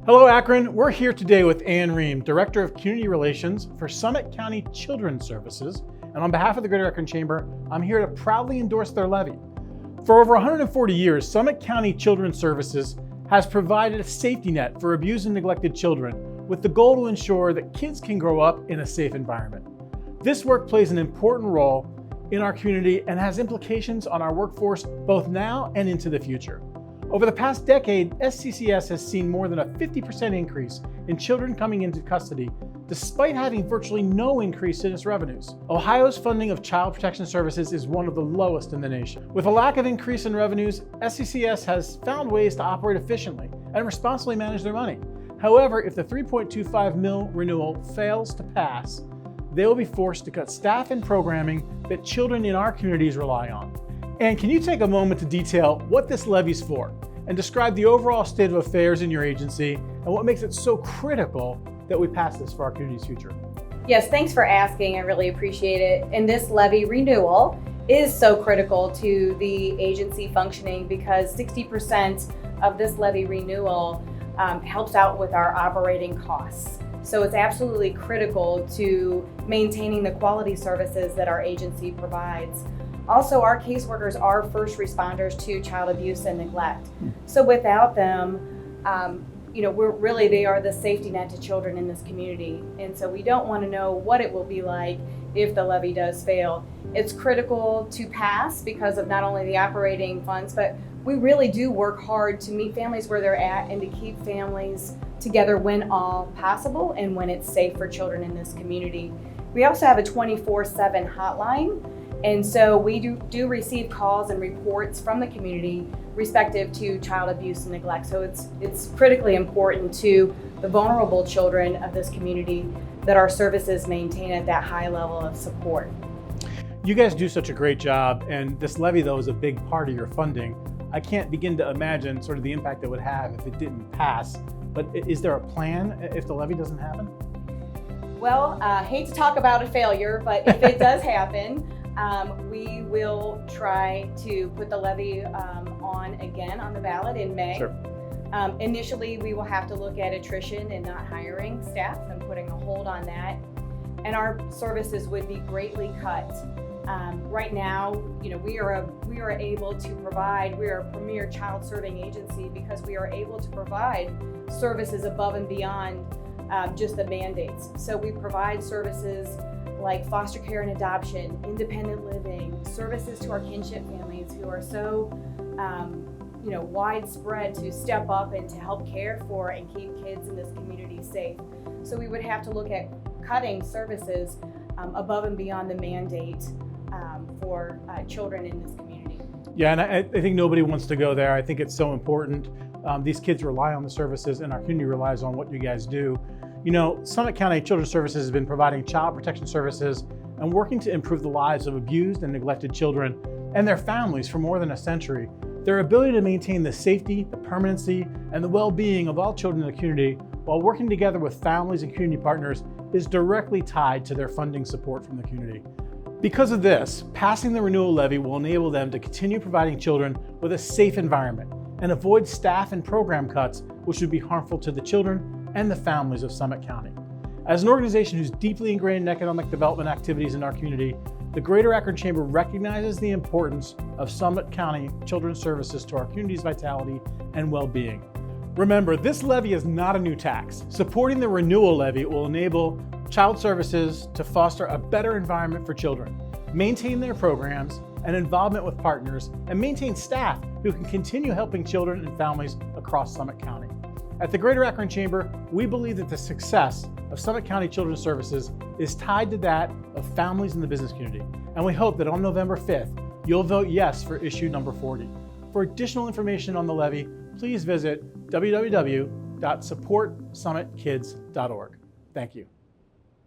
Hello Akron, we're here today with Ann Ream, Director of Community Relations for Summit County Children's Services. And on behalf of the Greater Akron Chamber, I'm here to proudly endorse their levy. For over 140 years, Summit County Children's Services has provided a safety net for abused and neglected children with the goal to ensure that kids can grow up in a safe environment. This work plays an important role in our community and has implications on our workforce both now and into the future. Over the past decade, SCCS has seen more than a 50% increase in children coming into custody, despite having virtually no increase in its revenues. Ohio's funding of child protection services is one of the lowest in the nation. With a lack of increase in revenues, SCCS has found ways to operate efficiently and responsibly manage their money. However, if the $3.25 million renewal fails to pass, they will be forced to cut staff and programming that children in our communities rely on. And can you take a moment to detail what this levy is for and describe the overall state of affairs in your agency and what makes it so critical that we pass this for our community's future? Yes, thanks for asking. I really appreciate it. And this levy renewal is so critical to the agency functioning because 60% of this levy renewal helps out with our operating costs. So it's absolutely critical to maintaining the quality services that our agency provides. Also, our caseworkers are first responders to child abuse and neglect. So without them, they are the safety net to children in this community. And so we don't want to know what it will be like if the levy does fail. It's critical to pass because of not only the operating funds, but we really do work hard to meet families where they're at and to keep families together when all possible and when it's safe for children in this community. We also have a 24/7 hotline. And so we do receive calls and reports from the community respective to child abuse and neglect. So it's critically important to the vulnerable children of this community that our services maintain at that high level of support. You guys do such a great job, and this levy though is a big part of your funding. I can't begin to imagine sort of the impact it would have if it didn't pass, but is there a plan if the levy doesn't happen? Well, hate to talk about a failure, but if it does happen, we will try to put the levy on again on the ballot in May. Sure. Initially, we will have to look at attrition and not hiring staff and putting a hold on that. And our services would be greatly cut. Right now, we are able to provide, we are a premier child serving agency because we are able to provide services above and beyond just the mandates. So we provide services like foster care and adoption, independent living, services to our kinship families who are so widespread to step up and to help care for and keep kids in this community safe. So we would have to look at cutting services above and beyond the mandate for children in this community. Yeah, and I think nobody wants to go there. I think it's so important. These kids rely on the services and our community relies on what you guys do. Summit County Children's Services has been providing child protection services and working to improve the lives of abused and neglected children and their families for more than a century. Their ability to maintain the safety, the permanency, and the well-being of all children in the community while working together with families and community partners is directly tied to their funding support from the community. Because of this, passing the renewal levy will enable them to continue providing children with a safe environment and avoid staff and program cuts, which would be harmful to the children and the families of Summit County. As an organization who's deeply ingrained in economic development activities in our community, the Greater Akron Chamber recognizes the importance of Summit County Children's Services to our community's vitality and well-being. Remember, this levy is not a new tax. Supporting the renewal levy will enable child services to foster a better environment for children, maintain their programs and involvement with partners, and maintain staff who can continue helping children and families across Summit County. At the Greater Akron Chamber, we believe that the success of Summit County Children's Services is tied to that of families in the business community. And we hope that on November 5th, you'll vote yes for issue number 40. For additional information on the levy, please visit www.supportsummitkids.org. Thank you.